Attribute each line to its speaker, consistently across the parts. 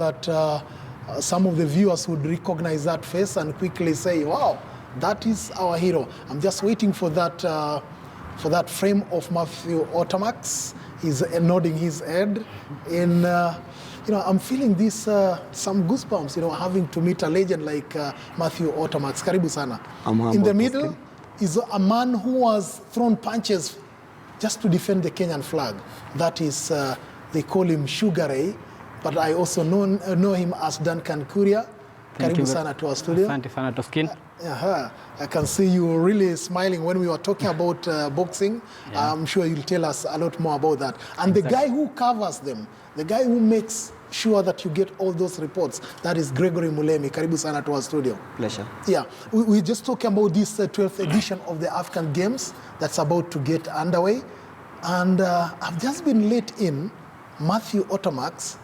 Speaker 1: that some of the viewers would recognize that face and quickly say, wow, that is our hero. I'm just waiting for that frame of Matthew Otamax. He's nodding his head. And, I'm feeling this, some goosebumps, having to meet a legend like Matthew Otamax. Karibu sana. In the middle is a man who has thrown punches just to defend the Kenyan flag. That is, they call him Sugar Ray. But I also know him as Duncan Kuria. Karibu sana to our studio.
Speaker 2: Asante sana Toskin.
Speaker 1: I can see you really smiling when we were talking about boxing. Yeah. I'm sure you'll tell us a lot more about that. And exactly. The guy who covers them, the guy who makes sure that you get all those reports, that is Gregory Mulemi. Karibu sana to our studio.
Speaker 3: Pleasure.
Speaker 1: Yeah, we just talking about this 12th edition of the African Games that's about to get underway. And I've just been let in, Matthew Otamax,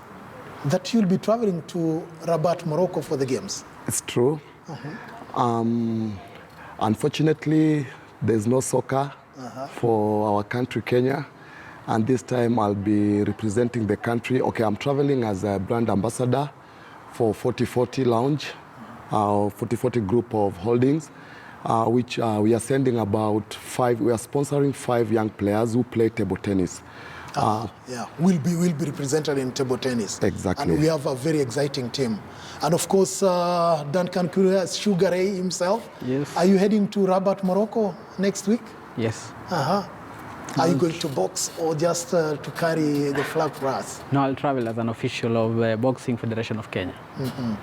Speaker 1: that you'll be traveling to Rabat, Morocco for the games.
Speaker 4: It's true. Unfortunately, there's no soccer for our country, Kenya. And this time I'll be representing the country. Okay, I'm traveling as a brand ambassador for 4040 Lounge, 4040 group of holdings, which we are sending about 5, we are sponsoring 5 young players who play table tennis.
Speaker 1: Yeah, we'll be represented in table tennis.
Speaker 4: Exactly.
Speaker 1: And we have a very exciting team. And of course, Duncan Kuria, Sugar Ray himself.
Speaker 2: Yes.
Speaker 1: Are you heading to Rabat, Morocco next week?
Speaker 2: Yes.
Speaker 1: Are you going to box or just to carry the flag for us?
Speaker 2: No, I'll travel as an official of Boxing Federation of Kenya.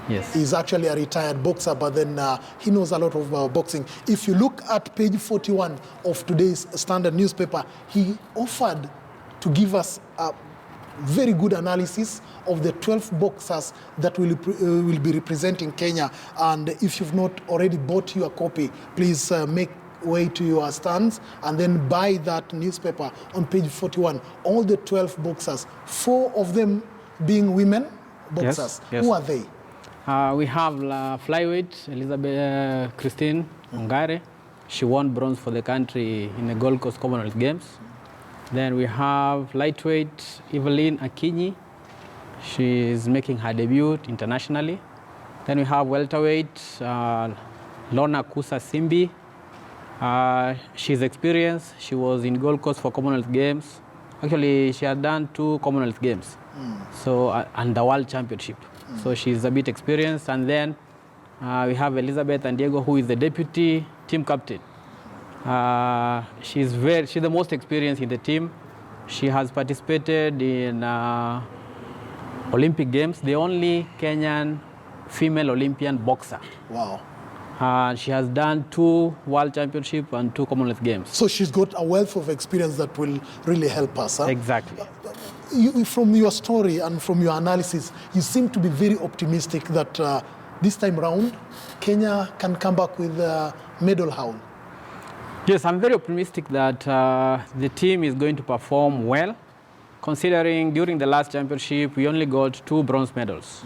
Speaker 2: Yes.
Speaker 1: He's actually a retired boxer, but then he knows a lot of boxing. If you look at page 41 of today's Standard newspaper, he offered to give us a very good analysis of the 12 boxers that will be representing Kenya. And if you've not already bought your copy, please make way to your stands and then buy that newspaper on page 41. All the 12 boxers, 4 of them being women boxers.
Speaker 2: Yes.
Speaker 1: Who are they?
Speaker 2: We have flyweight Elizabeth Christine Ongare. She won bronze for the country in the Gold Coast Commonwealth Games. Then we have lightweight Evelyn Akinyi. She is making her debut internationally. Then we have welterweight Lorna Kusa Simbi. She's experienced. She was in Gold Coast for Commonwealth Games. Actually, she had done 2 Commonwealth Games, so and the World Championship. So she's a bit experienced. And then we have Elizabeth and Diego, who is the deputy team captain. She's the most experienced in the team. She has participated in Olympic Games, the only Kenyan female Olympian boxer.
Speaker 1: Wow.
Speaker 2: She has done 2 World Championships and 2 Commonwealth Games.
Speaker 1: So she's got a wealth of experience that will really help us.
Speaker 2: Exactly.
Speaker 1: From your story and from your analysis, you seem to be very optimistic that this time round, Kenya can come back with a medal haul.
Speaker 2: Yes, I'm very optimistic that the team is going to perform well, considering during the last championship, we only got 2 bronze medals.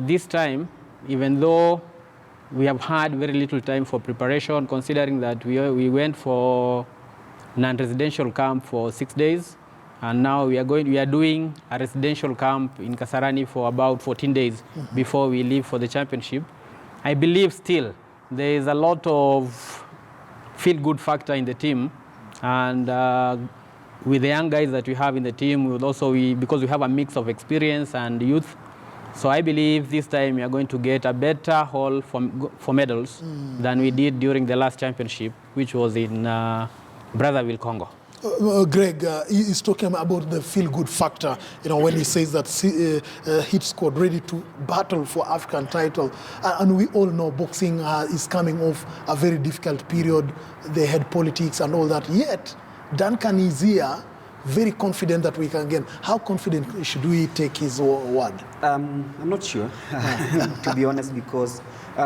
Speaker 2: This time, even though we have had very little time for preparation, considering that we went for non-residential camp for 6 days, and now we are doing a residential camp in Kasarani for about 14 days before we leave for the championship. I believe still there is a lot of feel-good factor in the team, and with the young guys that we have in the team, because we have a mix of experience and youth. So I believe this time we are going to get a better haul for medals than we did during the last championship, which was in Brazzaville, Congo.
Speaker 1: Greg, he's talking about the feel-good factor, when he says that hit squad ready to battle for African title. And we all know boxing is coming off a very difficult period. They had politics and all that. Yet, Duncan is here, very confident that we can gain. How confident should we take his word?
Speaker 3: I'm not sure, to be honest, because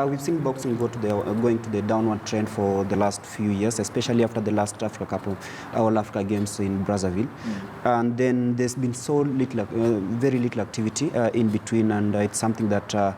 Speaker 3: we've seen boxing going to the downward trend for the last few years, especially after the last Africa Cup, All Africa Games in Brazzaville. And then there's been so little, very little activity in between, and it's something that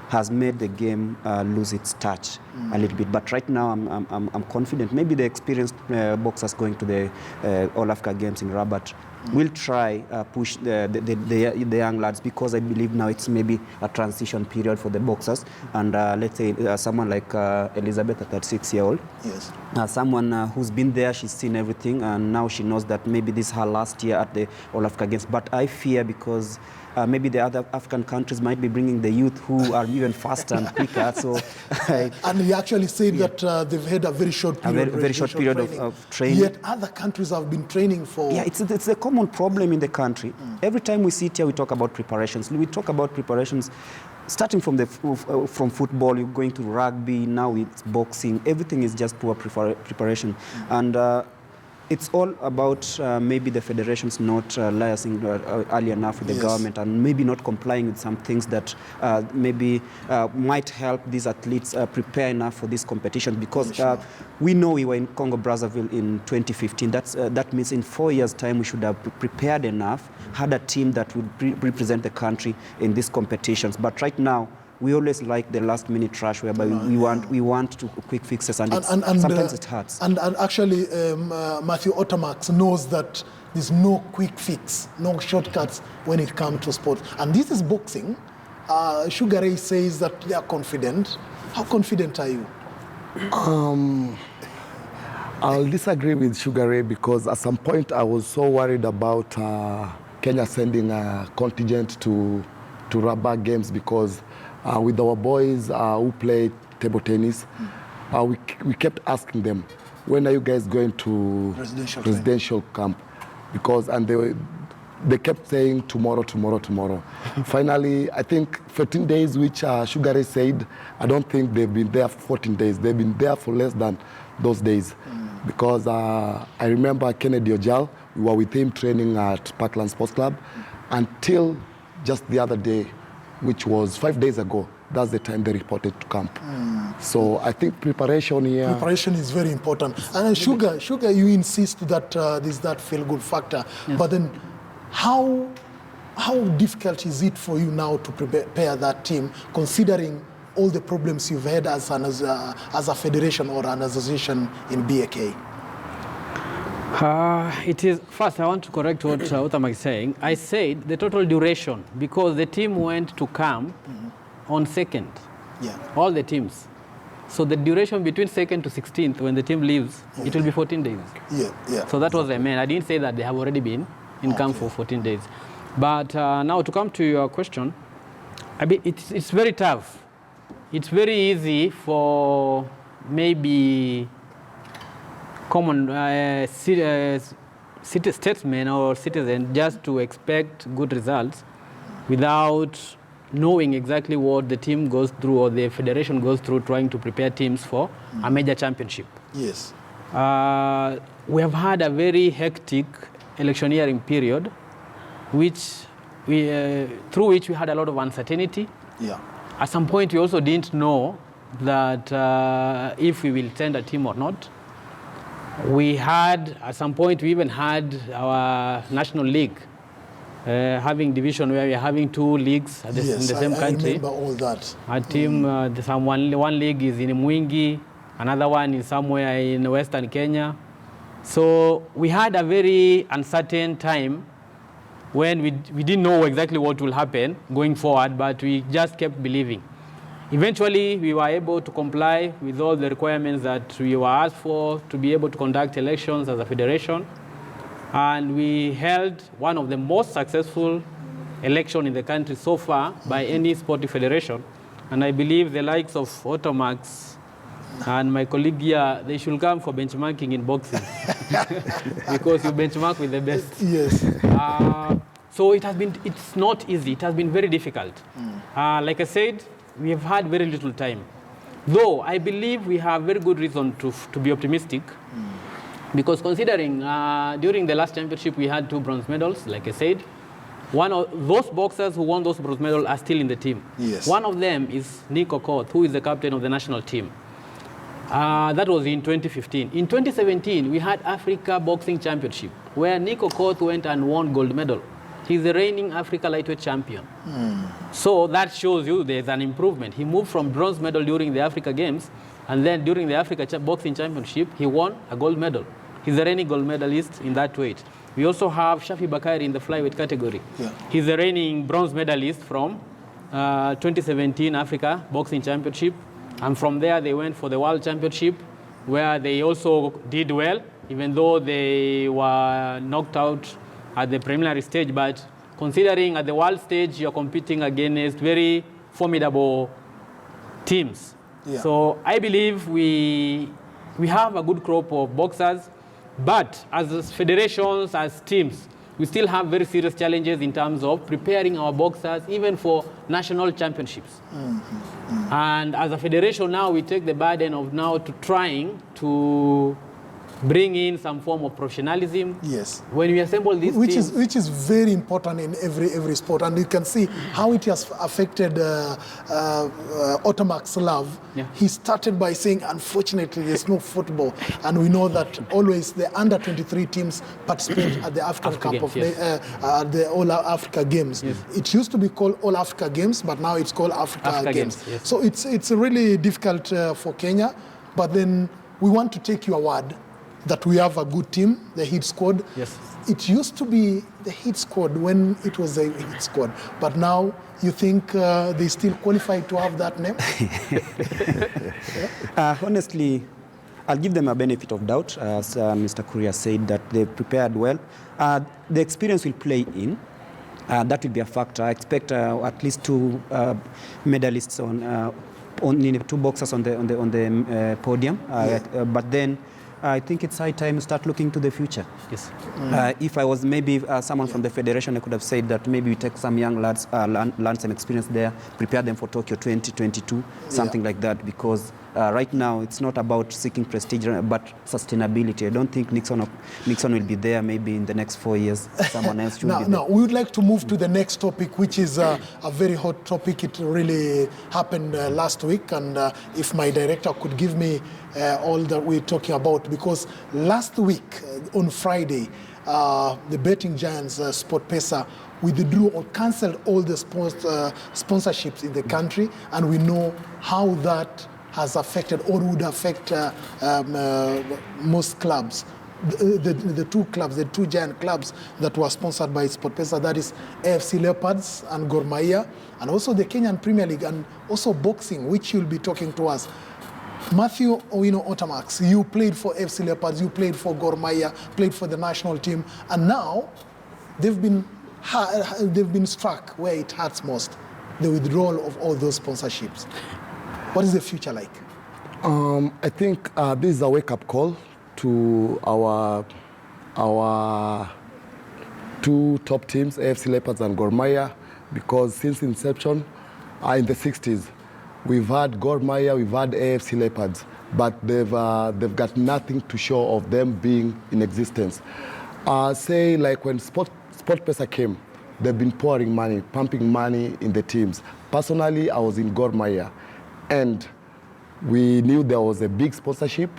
Speaker 3: has made the game lose its touch a little bit. But right now, I'm confident. Maybe the experienced boxers going to the All Africa Games in Rabat will try push the young lads, because I believe now it's maybe a transition period for the boxers. And let's say someone like Elizabeth, a 36-year-old,
Speaker 1: Yes.
Speaker 3: Someone who's been there, she's seen everything, and now she knows that maybe this is her last year at the All Africa Games. But I fear, because maybe the other African countries might be bringing the youth who are even faster and quicker. So,
Speaker 1: and he actually said that they've had a very short period,
Speaker 3: very short period of training.
Speaker 1: Yet other countries have been training for...
Speaker 3: Yeah, it's a common problem in the country. Every time we sit here, we talk about preparations. We talk about preparations starting from from football, you're going to rugby, now it's boxing. Everything is just poor preparation. And it's all about maybe the federations not liaising early enough with the government, and maybe not complying with some things that maybe might help these athletes prepare enough for this competition. Because we know we were in Congo-Brazzaville in 2015. That means in 4 years' time we should have prepared enough, had a team that would represent the country in these competitions. But right now, we always like the last-minute rush, whereby we want to quick fixes, and sometimes it hurts.
Speaker 1: And actually, Matthew Otamax knows that there's no quick fix, no shortcuts when it comes to sports. And this is boxing. Sugar Ray says that they are confident. How confident are you?
Speaker 4: I'll disagree with Sugar Ray, because at some point I was so worried about Kenya sending a contingent to Rabat Games, because with our boys who play table tennis, we kept asking them, when are you guys going to residential camp? Because, and they kept saying tomorrow. Finally, I think 14 days, which Sugar Ray said, I don't think they've been there for 14 days. They've been there for less than those days. Because I remember Kennedy Ojal, we were with him training at Parkland Sports Club until just the other day, which was 5 days ago. That's the time they reported to camp. So I think preparation here...
Speaker 1: Preparation is very important. And Sugar, you insist that there's that feel-good factor. Yes. But then how difficult is it for you now to prepare that team, considering all the problems you've had as a federation or an association in BAK?
Speaker 2: It is, first I want to correct what Otama is saying. I said the total duration, because the team went to camp on 2nd. Yeah. All the teams. So the duration between 2nd to 16th, when the team leaves, it will be 14 days. Yeah. So that was the main. I didn't say that they have already been in camp for 14 days. But now to come to your question, I mean, it's very tough. It's very easy for maybe common statesmen or citizens just to expect good results without knowing exactly what the team goes through or the federation goes through trying to prepare teams for a major championship.
Speaker 1: Yes.
Speaker 2: We have had a very hectic electioneering period, through which we had a lot of uncertainty. Yeah. At some point, we also didn't know that if we will send a team or not. At some point, we even had our national league having division where we are having 2 leagues in the same country.
Speaker 1: I remember all that.
Speaker 2: Our team, one league is in Mwingi, another one is somewhere in Western Kenya. So we had a very uncertain time when we didn't know exactly what will happen going forward, but we just kept believing. Eventually, we were able to comply with all the requirements that we were asked for to be able to conduct elections as a federation. And we held one of the most successful elections in the country so far by any sporting federation. And I believe the likes of Otamax and my colleague here, they should come for benchmarking in boxing because you benchmark with the best.
Speaker 1: Yes.
Speaker 2: So it's not easy. It has been very difficult. Like I said, we have had very little time. Though I believe we have very good reason to be optimistic. Because considering during the last championship we had 2 bronze medals, like I said. One of those boxers who won those bronze medals are still in the team. Yes. One of them is Nick Okoth, who is the captain of the national team. That was in 2015. In 2017, we had Africa Boxing Championship, where Nick Okoth went and won gold medal. He's the reigning Africa lightweight champion. So that shows you there's an improvement. He moved from bronze medal during the Africa Games, and then during the Africa Boxing Championship, he won a gold medal. He's the reigning gold medalist in that weight. We also have Shafi Bakari in the flyweight category.
Speaker 1: Yeah.
Speaker 2: He's the reigning bronze medalist from 2017 Africa Boxing Championship. And from there, they went for the World Championship, where they also did well, even though they were knocked out at the preliminary stage. But considering at the world stage, you're competing against very formidable teams.
Speaker 1: Yeah.
Speaker 2: So I believe we have a good crop of boxers, but as federations, as teams, we still have very serious challenges in terms of preparing our boxers even for national championships. And as a federation now, we take the burden of now to trying to bring in some form of professionalism.
Speaker 1: Yes.
Speaker 2: When we assemble these teams,
Speaker 1: Which is very important in every sport, and you can see how it has affected Otamax Love.
Speaker 2: Yeah.
Speaker 1: He started by saying, unfortunately, there's no football, and we know that always the under 23 teams participate at the African
Speaker 2: Africa
Speaker 1: Cup
Speaker 2: Games,
Speaker 1: of the All Africa Games.
Speaker 2: Yes.
Speaker 1: It used to be called All Africa Games, but now it's called Africa Games.
Speaker 2: Yes.
Speaker 1: So it's really difficult for Kenya, but then we want to take your word that we have a good team, the hit squad.
Speaker 2: Yes.
Speaker 1: It used to be the hit squad when it was a hit squad, but now you think they still qualify to have that name?
Speaker 3: Honestly, I'll give them a benefit of doubt. As Mr. Kuria said, that they prepared well. The experience will play in. That will be a factor. I expect at least two medalists on two boxers on the podium. But then I think it's high time to start looking to the future.
Speaker 2: yes.
Speaker 3: If I was maybe someone from the federation, I could have said that maybe we take some young lads, learn some experience there, prepare them for Tokyo 2022, something like that, because right now it's not about seeking prestige, but sustainability. I don't think Nixon will be there maybe in the next 4 years. Someone else should be there.
Speaker 1: Now, we would like to move to the next topic, which is a very hot topic. It really happened last week, and if my director could give me all that we're talking about, because last week on Friday, the betting giants SportPesa withdrew or cancelled all the sponsorships in the country, and we know how that has affected or would affect most clubs. The two giant clubs that were sponsored by SportPesa, that is AFC Leopards and Gor Mahia, and also the Kenyan Premier League, and also boxing, which you'll be talking to us. Matthew Owino Otamax, you played for AFC Leopards, you played for Gor Mahia, played for the national team, and now they've been struck where it hurts most, the withdrawal of all those sponsorships. What is the future like?
Speaker 4: I think this is a wake-up call to our two top teams, AFC Leopards and Gor Mahia, because since inception, in the 60s, we've had Gor Mahia, we've had AFC Leopards, but they've got nothing to show of them being in existence. Say like when SportPesa came, they've been pouring money, pumping money in the teams. Personally, I was in Gor Mahia, and we knew there was a big sponsorship.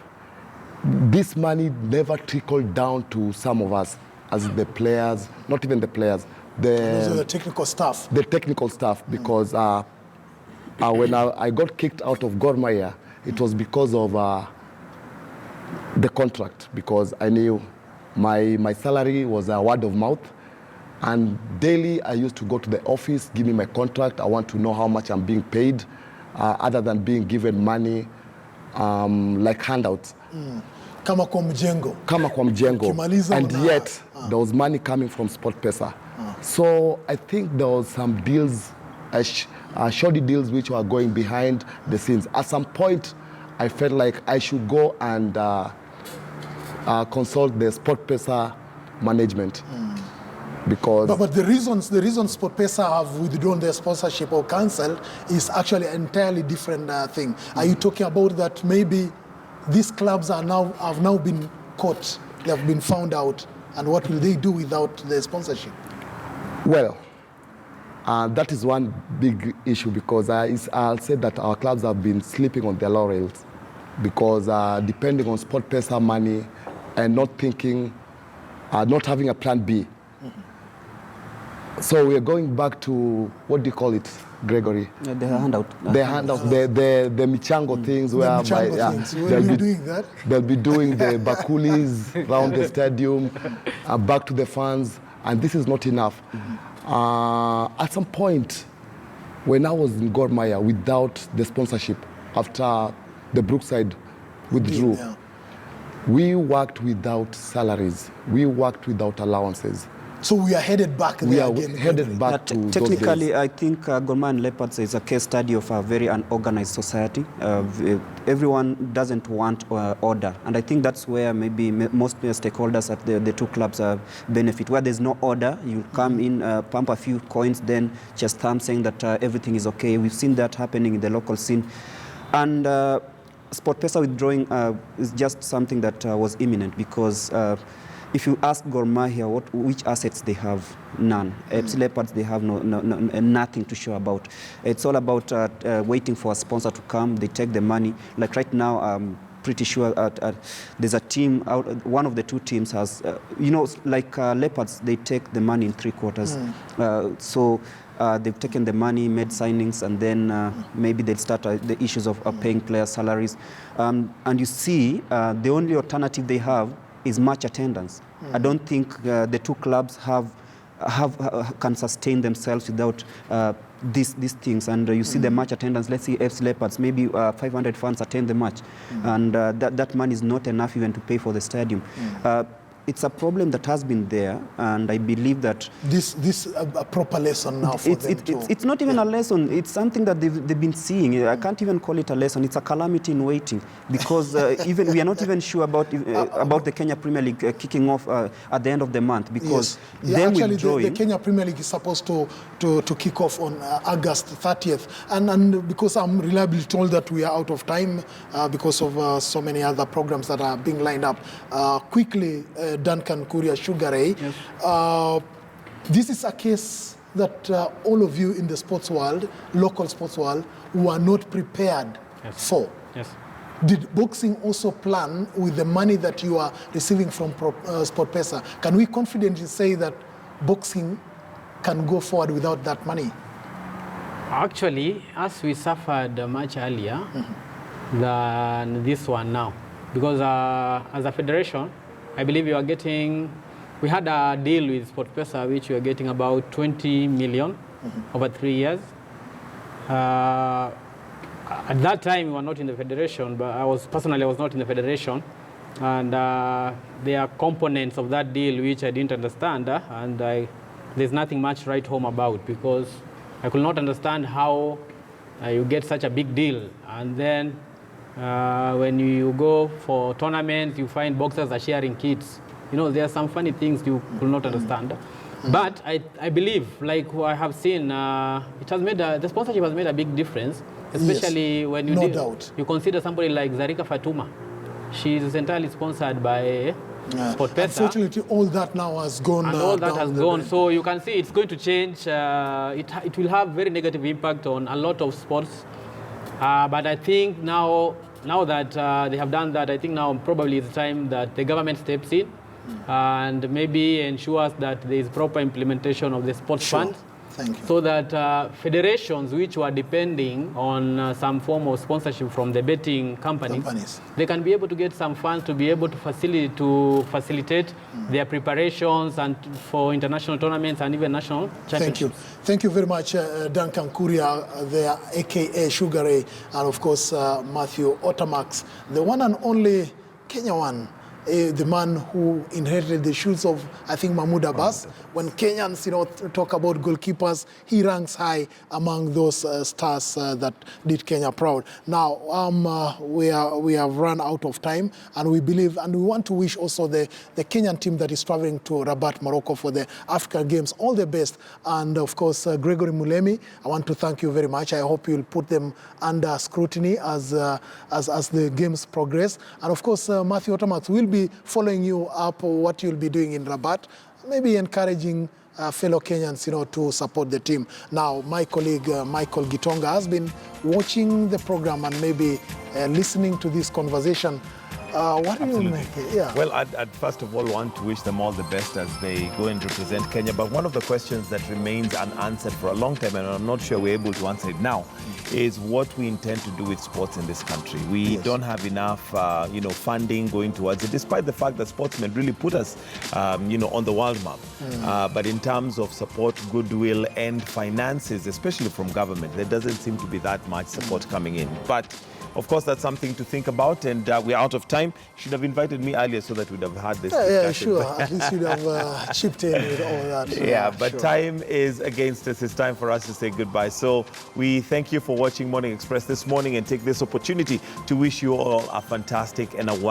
Speaker 4: This money never trickled down to some of us as the players, not even the players.
Speaker 1: Those are the technical staff.
Speaker 4: The technical staff, because when I got kicked out of Gor Mahia, it was because of the contract, because I knew my salary was a word of mouth, and daily I used to go to the office, give me my contract, I want to know how much I'm being paid, other than being given money like handouts.
Speaker 1: Kama kwa mjengo.
Speaker 4: Ukimaliza and yet there was money coming from SportPesa. So I think there was some deals, shoddy deals, which were going behind the scenes. At some point, I felt like I should go and consult the SportPesa management. Because
Speaker 1: but the reason SportPesa have withdrawn their sponsorship or cancelled is actually an entirely different thing. Are you talking about that maybe these clubs have now been caught, they have been found out, and what will they do without the sponsorship?
Speaker 4: Well, that is one big issue, because I'll say that our clubs have been sleeping on their laurels, because depending on SportPesa money and not having a plan B. So we are going back to, what do you call it, Gregory?
Speaker 3: The handout.
Speaker 4: The handout, the michango things where
Speaker 1: michango things. We'll be doing that.
Speaker 4: They'll be doing the bakulis around the stadium, back to the fans, and this is not enough. At some point, when I was in Gor Mahia without the sponsorship, after the Brookside withdrew, we worked without salaries. We worked without allowances.
Speaker 1: So we are headed back there again.
Speaker 4: We are headed back to those
Speaker 3: technically,
Speaker 4: days.
Speaker 3: I think Gor Mahia and Leopards is a case study of a very unorganized society. Everyone doesn't want order. And I think that's where maybe most stakeholders at the two clubs benefit. Where there's no order, you come in, pump a few coins, then just thumb saying that everything is okay. We've seen that happening in the local scene. And SportPesa withdrawing is just something that was imminent, because if you ask Gor Mahia which assets they have, none. FC Leopards, they have nothing to show about. It's all about waiting for a sponsor to come. They take the money. Like right now, I'm pretty sure there's a team, one of the two teams has, like Leopards, they take the money in 3 quarters. So they've taken the money, made signings, and then maybe they'll start the issues of paying player salaries. And you see, the only alternative they have is match attendance. I don't think the two clubs can sustain themselves without these things. And you see the match attendance. Let's see FC Leopards, maybe 500 fans attend the match, and that money is not enough even to pay for the stadium. It's a problem that has been there, and I believe that
Speaker 1: this a proper lesson now for them too.
Speaker 3: It's not even a lesson. It's something that they've been seeing. I can't even call it a lesson. It's a calamity in waiting, because even we are not even sure about the Kenya Premier League kicking off at the end of the month, because them
Speaker 1: actually
Speaker 3: withdrawing.
Speaker 1: The Kenya Premier League is supposed to kick off on August 30th, and because I'm reliably told that we are out of time because of so many other programs that are being lined up. Quickly, Duncan Kuria Sugar Ray. Yes. This is a case that all of you in the sports world, local sports world, were not prepared for.
Speaker 2: Yes.
Speaker 1: Did boxing also plan with the money that you are receiving from SportPesa? Can we confidently say that boxing can go forward without that money?
Speaker 2: Actually, as we suffered much earlier than this one now, because as a federation, I believe we had a deal with SportPesa, which we are getting about 20 million over 3 years. At that time, we were not in the federation, but I was not in the federation. And there are components of that deal which I didn't understand, and there's nothing much to write home about, because I could not understand how you get such a big deal. And then when you go for tournaments, you find boxers are sharing kits. There are some funny things you could not understand. But I believe, like I have seen, the sponsorship has made a big difference, especially when you consider somebody like Zarika Fatuma. She is entirely sponsored by SportPesa.
Speaker 1: Unfortunately, all that now has gone.
Speaker 2: And all that has gone. So you can see it's going to change. It will have very negative impact on a lot of sports. But I think now that they have done that, I think now probably it's time that the government steps in and maybe ensures that there is proper implementation of the sports fund.
Speaker 1: Thank you.
Speaker 2: So that federations which were depending on some form of sponsorship from the betting companies, they can be able to get some funds to be able to facilitate their preparations and for international tournaments and even national championships.
Speaker 1: Thank you very much, Duncan Kuria, there, a.k.a. Sugar Ray, and of course Matthew Otamax, the one and only Kenya one. The man who inherited the shoes of, I think, Mahmoud Abbas. When Kenyans, talk about goalkeepers, he ranks high among those stars that did Kenya proud. Now, we have run out of time, and we believe, and we want to wish also the Kenyan team that is traveling to Rabat, Morocco for the Africa Games all the best. And of course, Gregory Mulemi, I want to thank you very much. I hope you'll put them under scrutiny as the games progress. And of course, Matthew Otamax will be following you up what you'll be doing in Rabat, maybe encouraging fellow Kenyans, to support the team. Now, my colleague Michael Gitonga has been watching the program and maybe listening to this conversation. What do you make? Yeah.
Speaker 5: Well, I'd first of all want to wish them all the best as they go and represent Kenya. But one of the questions that remains unanswered for a long time, and I'm not sure we're able to answer it now, is what we intend to do with sports in this country. We don't have enough, funding going towards it, despite the fact that sportsmen really put us, on the world map. But in terms of support, goodwill, and finances, especially from government, there doesn't seem to be that much support coming in. But of course, that's something to think about, and we're out of time. You should have invited me earlier so that we'd have had this discussion.
Speaker 1: Yeah, sure. At least you'd have chipped in with all that.
Speaker 5: Yeah, but
Speaker 1: sure.
Speaker 5: time is against us. It's time for us to say goodbye. So we thank you for watching Morning Express this morning and take this opportunity to wish you all a fantastic and a wonderful